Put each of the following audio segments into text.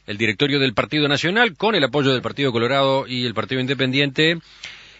el directorio del Partido Nacional, con el apoyo del Partido Colorado y el Partido Independiente,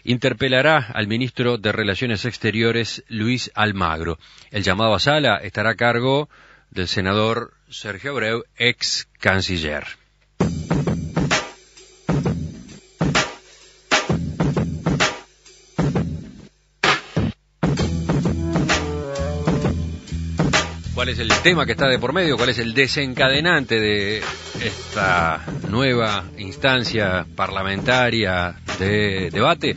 interpelará al ministro de Relaciones Exteriores, Luis Almagro. El llamado a sala estará a cargo del senador Sergio Abreu, ex canciller. ¿Cuál es el tema que está de por medio? ¿Cuál es el desencadenante de esta nueva instancia parlamentaria de debate?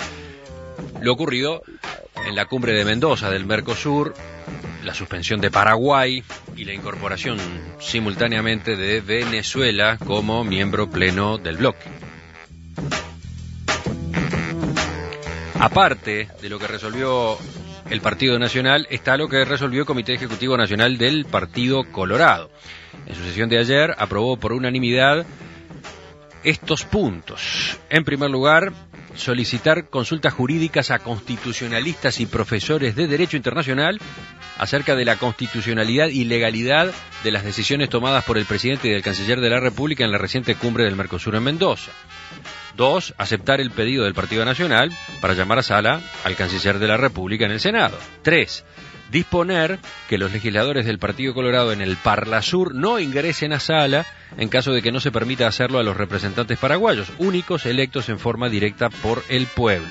Lo ocurrido en la cumbre de Mendoza del Mercosur, la suspensión de Paraguay y la incorporación simultáneamente de Venezuela como miembro pleno del bloque. Aparte de lo que resolvió el Partido Nacional, está lo que resolvió el Comité Ejecutivo Nacional del Partido Colorado. En su sesión de ayer aprobó por unanimidad estos puntos. En primer lugar, solicitar consultas jurídicas a constitucionalistas y profesores de Derecho Internacional acerca de la constitucionalidad y legalidad de las decisiones tomadas por el presidente y el canciller de la República en la reciente cumbre del Mercosur en Mendoza. 2. Aceptar el pedido del Partido Nacional para llamar a sala al canciller de la República en el Senado. 3. Disponer que los legisladores del Partido Colorado en el Parlasur no ingresen a sala en caso de que no se permita hacerlo a los representantes paraguayos, únicos electos en forma directa por el pueblo.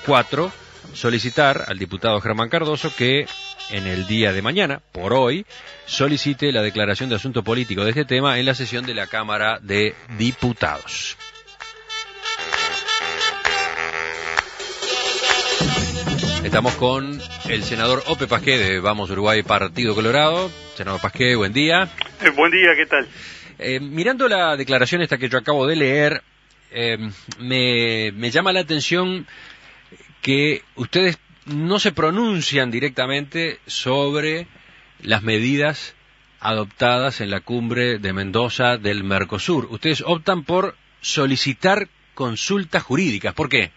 4. Solicitar al diputado Germán Cardoso que en el día de mañana, por hoy, solicite la declaración de asunto político de este tema en la sesión de la Cámara de Diputados. Estamos con el senador Ope Pasqué de Vamos Uruguay, Partido Colorado. Senador Pasqué, buen día. Buen día, ¿qué tal? Mirando la declaración esta que yo acabo de leer, me llama la atención que ustedes no se pronuncian directamente sobre las medidas adoptadas en la cumbre de Mendoza del Mercosur. Ustedes optan por solicitar consultas jurídicas. ¿Por qué?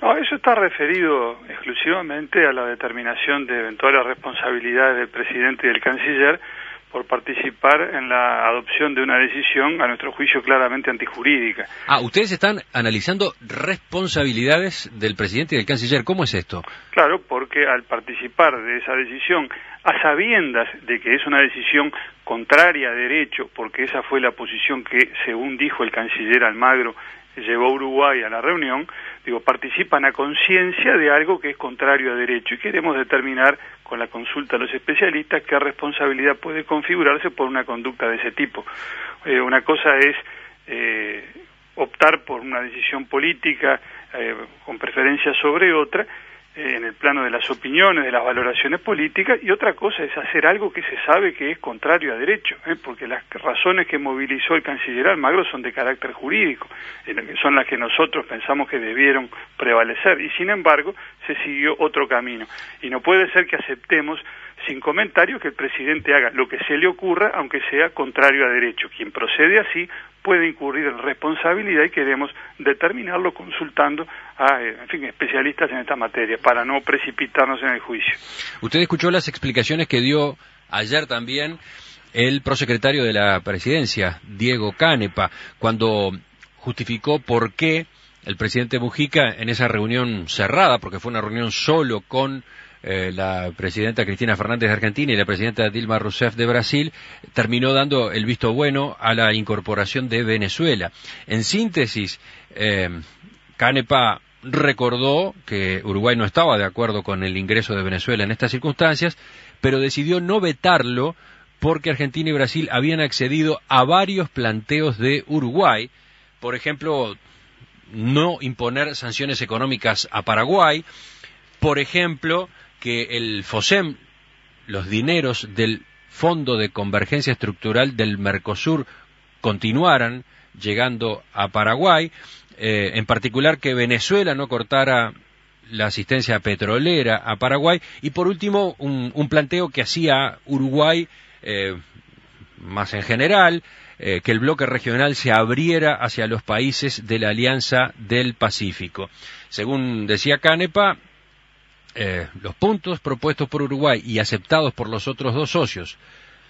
No, eso está referido exclusivamente a la determinación de eventuales responsabilidades del presidente y del canciller por participar en la adopción de una decisión, a nuestro juicio, claramente antijurídica. Ustedes están analizando responsabilidades del presidente y del canciller. ¿Cómo es esto? Claro, porque al participar de esa decisión, a sabiendas de que es una decisión contraria a derecho, porque esa fue la posición que, según dijo el canciller Almagro, llevó a Uruguay a la reunión, participan a conciencia de algo que es contrario a derecho y queremos determinar con la consulta a los especialistas qué responsabilidad puede configurarse por una conducta de ese tipo. Una cosa es optar por una decisión política con preferencia sobre otra, en el plano de las opiniones, de las valoraciones políticas, y otra cosa es hacer algo que se sabe que es contrario a derecho, porque las razones que movilizó el canciller Almagro son de carácter jurídico, son las que nosotros pensamos que debieron prevalecer, y sin embargo se siguió otro camino, y no puede ser que aceptemos sin comentarios que el presidente haga lo que se le ocurra, aunque sea contrario a derecho. Quien procede así puede incurrir en responsabilidad y queremos determinarlo consultando a, especialistas en esta materia, para no precipitarnos en el juicio. Usted escuchó las explicaciones que dio ayer también el prosecretario de la Presidencia, Diego Canepa, cuando justificó por qué el presidente Mujica en esa reunión cerrada, porque fue una reunión solo con la presidenta Cristina Fernández de Argentina y la presidenta Dilma Rousseff de Brasil, terminó dando el visto bueno a la incorporación de Venezuela. En síntesis, Canepa recordó que Uruguay no estaba de acuerdo con el ingreso de Venezuela en estas circunstancias, pero decidió no vetarlo porque Argentina y Brasil habían accedido a varios planteos de Uruguay, por ejemplo, no imponer sanciones económicas a Paraguay, por ejemplo, que el FOSEM, los dineros del Fondo de Convergencia Estructural del Mercosur, continuaran llegando a Paraguay, en particular que Venezuela no cortara la asistencia petrolera a Paraguay, y por último un planteo que hacía Uruguay más en general, que el bloque regional se abriera hacia los países de la Alianza del Pacífico. Según decía Canepa, los puntos propuestos por Uruguay y aceptados por los otros dos socios,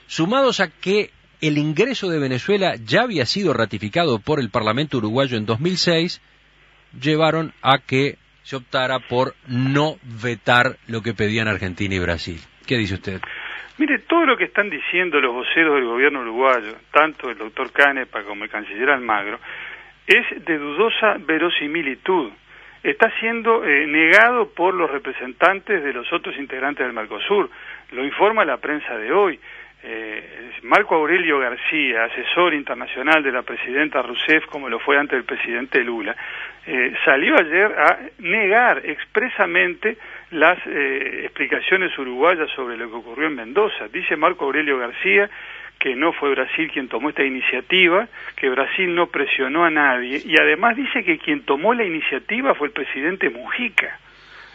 sumados a que el ingreso de Venezuela ya había sido ratificado por el Parlamento uruguayo en 2006, llevaron a que se optara por no vetar lo que pedían Argentina y Brasil. ¿Qué dice usted? Mire, todo lo que están diciendo los voceros del gobierno uruguayo, tanto el doctor Canepa como el canciller Almagro, es de dudosa verosimilitud. Está siendo negado por los representantes de los otros integrantes del Mercosur. Lo informa la prensa de hoy. Marco Aurelio García, asesor internacional de la presidenta Rousseff, como lo fue antes el presidente Lula, salió ayer a negar expresamente las explicaciones uruguayas sobre lo que ocurrió en Mendoza. Dice Marco Aurelio García que no fue Brasil quien tomó esta iniciativa, que Brasil no presionó a nadie, y además dice que quien tomó la iniciativa fue el presidente Mujica.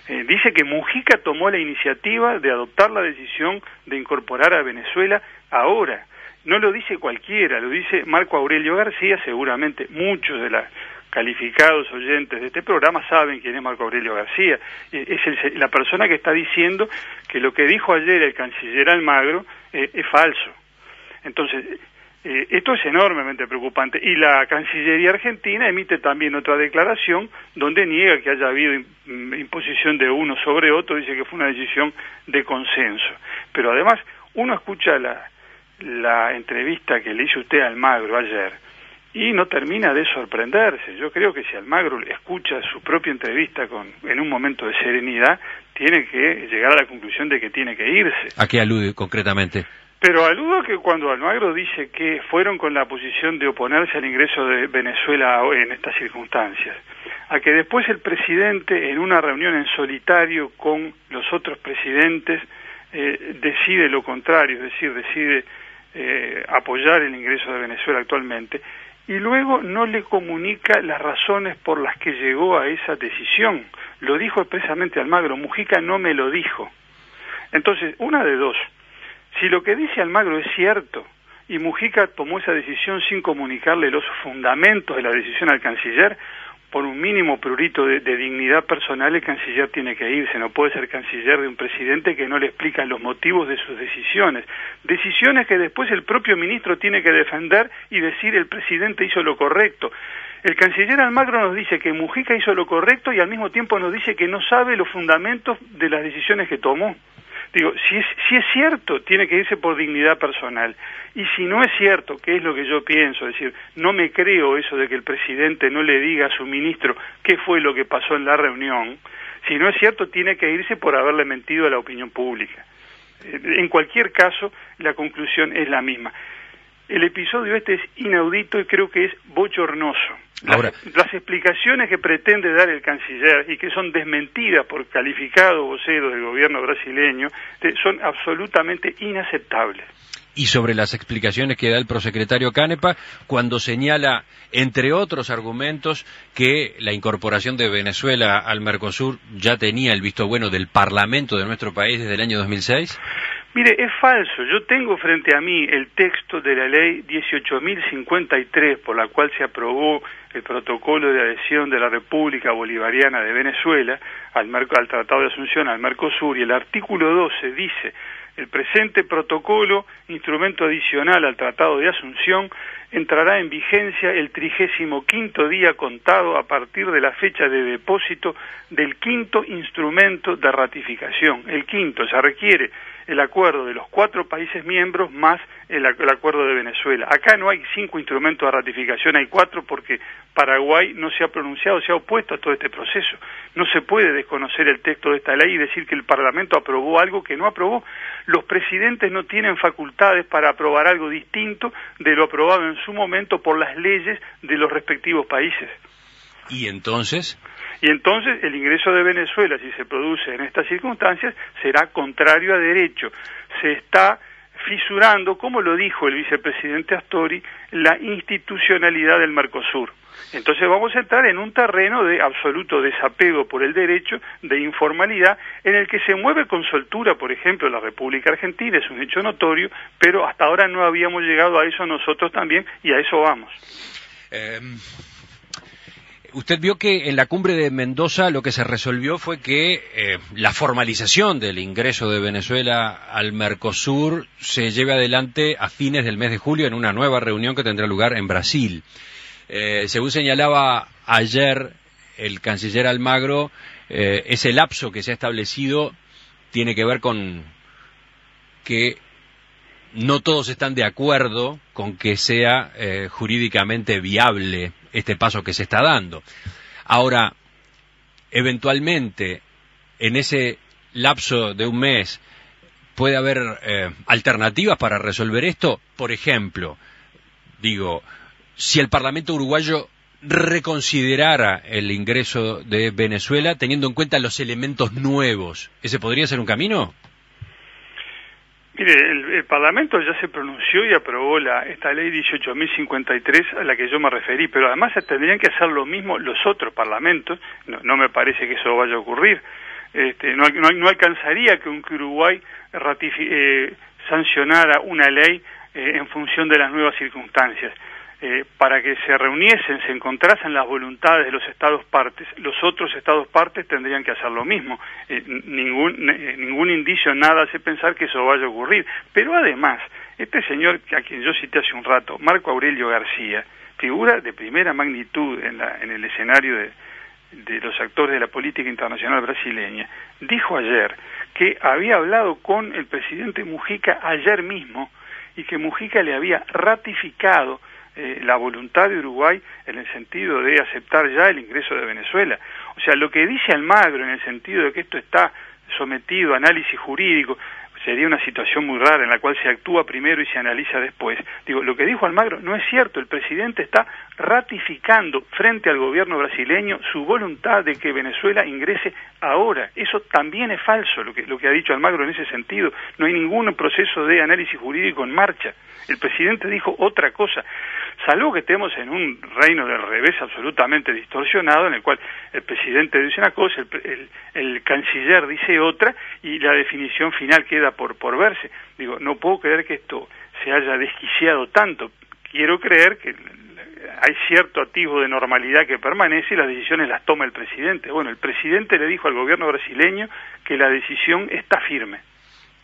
Dice que Mujica tomó la iniciativa de adoptar la decisión de incorporar a Venezuela ahora. No lo dice cualquiera, lo dice Marco Aurelio García. Seguramente muchos de los calificados oyentes de este programa saben quién es Marco Aurelio García. Es la persona que está diciendo que lo que dijo ayer el canciller Almagro es falso. Entonces, esto es enormemente preocupante, y la Cancillería Argentina emite también otra declaración donde niega que haya habido imposición de uno sobre otro, dice que fue una decisión de consenso. Pero además, uno escucha la entrevista que le hizo usted a Almagro ayer y no termina de sorprenderse. Yo creo que si Almagro escucha su propia entrevista en un momento de serenidad, tiene que llegar a la conclusión de que tiene que irse. ¿A qué alude concretamente? Pero aludo que cuando Almagro dice que fueron con la posición de oponerse al ingreso de Venezuela en estas circunstancias, a que después el presidente en una reunión en solitario con los otros presidentes decide lo contrario, es decir, decide apoyar el ingreso de Venezuela actualmente, y luego no le comunica las razones por las que llegó a esa decisión. Lo dijo expresamente Almagro, Mujica no me lo dijo. Entonces, una de dos. Si lo que dice Almagro es cierto, y Mujica tomó esa decisión sin comunicarle los fundamentos de la decisión al canciller, por un mínimo prurito de dignidad personal el canciller tiene que irse. No puede ser canciller de un presidente que no le explica los motivos de sus decisiones. Decisiones que después el propio ministro tiene que defender y decir el presidente hizo lo correcto. El canciller Almagro nos dice que Mujica hizo lo correcto y al mismo tiempo nos dice que no sabe los fundamentos de las decisiones que tomó. Digo, si es cierto, tiene que irse por dignidad personal. Y si no es cierto, que es lo que yo pienso, es decir, no me creo eso de que el presidente no le diga a su ministro qué fue lo que pasó en la reunión, si no es cierto, tiene que irse por haberle mentido a la opinión pública. En cualquier caso, la conclusión es la misma. El episodio este es inaudito y creo que es bochornoso. Las explicaciones que pretende dar el canciller y que son desmentidas por calificados voceros del gobierno brasileño son absolutamente inaceptables. Y sobre las explicaciones que da el prosecretario Canepa cuando señala, entre otros argumentos, que la incorporación de Venezuela al Mercosur ya tenía el visto bueno del Parlamento de nuestro país desde el año 2006? Mire, es falso. Yo tengo frente a mí el texto de la ley 18.053, por la cual se aprobó el protocolo de adhesión de la República Bolivariana de Venezuela al Tratado de Asunción, al Mercosur, y el artículo 12 dice: el presente protocolo, instrumento adicional al Tratado de Asunción, entrará en vigencia el 35º día contado a partir de la fecha de depósito del quinto instrumento de ratificación. El quinto, se requiere el acuerdo de los 4 países miembros más el acuerdo de Venezuela. Acá no hay 5 instrumentos de ratificación, hay 4 porque Paraguay no se ha pronunciado, se ha opuesto a todo este proceso. No se puede desconocer el texto de esta ley y decir que el Parlamento aprobó algo que no aprobó. Los presidentes no tienen facultades para aprobar algo distinto de lo aprobado en su momento por las leyes de los respectivos países. ¿Y entonces? Y entonces el ingreso de Venezuela, si se produce en estas circunstancias, será contrario a derecho. Se está fisurando, como lo dijo el vicepresidente Astori, la institucionalidad del Mercosur. Entonces vamos a entrar en un terreno de absoluto desapego por el derecho, de informalidad, en el que se mueve con soltura, por ejemplo, la República Argentina, es un hecho notorio, pero hasta ahora no habíamos llegado a eso nosotros también, y a eso vamos. Usted vio que en la cumbre de Mendoza lo que se resolvió fue que la formalización del ingreso de Venezuela al Mercosur se lleve adelante a fines del mes de julio en una nueva reunión que tendrá lugar en Brasil. Según señalaba ayer el canciller Almagro, ese lapso que se ha establecido tiene que ver con que no todos están de acuerdo con que sea jurídicamente viable este paso que se está dando. Ahora, eventualmente, en ese lapso de un mes, ¿puede haber alternativas para resolver esto? Por ejemplo, si el Parlamento uruguayo reconsiderara el ingreso de Venezuela, teniendo en cuenta los elementos nuevos, ¿ese podría ser un camino? Mire, el Parlamento ya se pronunció y aprobó esta ley 18.053 a la que yo me referí, pero además tendrían que hacer lo mismo los otros parlamentos. No me parece que eso vaya a ocurrir. No alcanzaría que Uruguay sancionara una ley en función de las nuevas circunstancias. Para que se reuniesen, se encontrasen las voluntades de los Estados partes, los otros Estados partes tendrían que hacer lo mismo. Ningún indicio, nada hace pensar que eso vaya a ocurrir. Pero además, este señor a quien yo cité hace un rato, Marco Aurelio García, figura de primera magnitud en el escenario de los actores de la política internacional brasileña, dijo ayer que había hablado con el presidente Mujica ayer mismo y que Mujica le había ratificado la voluntad de Uruguay en el sentido de aceptar ya el ingreso de Venezuela. O sea, lo que dice Almagro en el sentido de que esto está sometido a análisis jurídico, sería una situación muy rara en la cual se actúa primero y se analiza después. Lo que dijo Almagro no es cierto. El presidente está ratificando frente al gobierno brasileño su voluntad de que Venezuela ingrese ahora. Eso también es falso, lo que ha dicho Almagro en ese sentido. No hay ningún proceso de análisis jurídico en marcha. El presidente dijo otra cosa. Salvo que estemos en un reino del revés absolutamente distorsionado, en el cual el presidente dice una cosa, el canciller dice otra, y la definición final queda por verse. No puedo creer que esto se haya desquiciado tanto. Quiero creer que hay cierto atisbo de normalidad que permanece y las decisiones las toma el presidente. Bueno, el presidente le dijo al gobierno brasileño que la decisión está firme.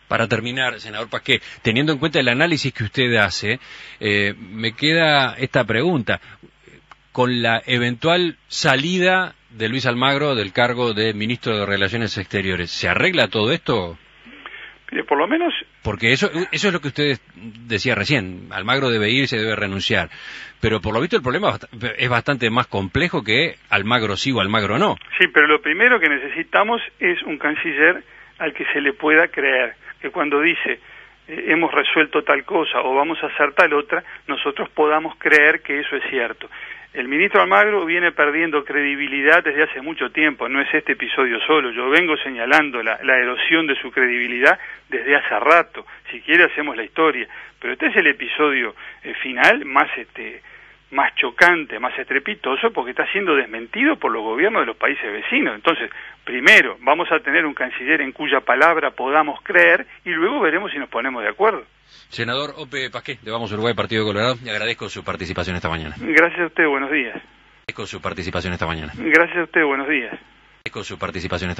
Para terminar, senador Pasqué, teniendo en cuenta el análisis que usted hace, me queda esta pregunta. Con la eventual salida de Luis Almagro del cargo de ministro de Relaciones Exteriores, ¿se arregla todo esto? Por lo menos... Porque eso es lo que usted decía recién. Almagro debe irse, debe renunciar. Pero por lo visto el problema es bastante más complejo que Almagro sí o Almagro no. Sí, pero lo primero que necesitamos es un canciller al que se le pueda creer, que cuando dice hemos resuelto tal cosa o vamos a hacer tal otra, nosotros podamos creer que eso es cierto. El ministro Almagro viene perdiendo credibilidad desde hace mucho tiempo, no es este episodio solo. Yo vengo señalando la erosión de su credibilidad desde hace rato. Si quiere hacemos la historia, pero este es el episodio final más chocante, más estrepitoso, porque está siendo desmentido por los gobiernos de los países vecinos. Entonces, primero vamos a tener un canciller en cuya palabra podamos creer y luego veremos si nos ponemos de acuerdo. Senador Ope Pasqué, de Vamos Uruguay, Partido Colorado, le agradezco su participación esta mañana. Gracias a usted, buenos días. Agradezco su participación esta mañana. Gracias a usted, buenos días. Agradezco su participación esta mañana.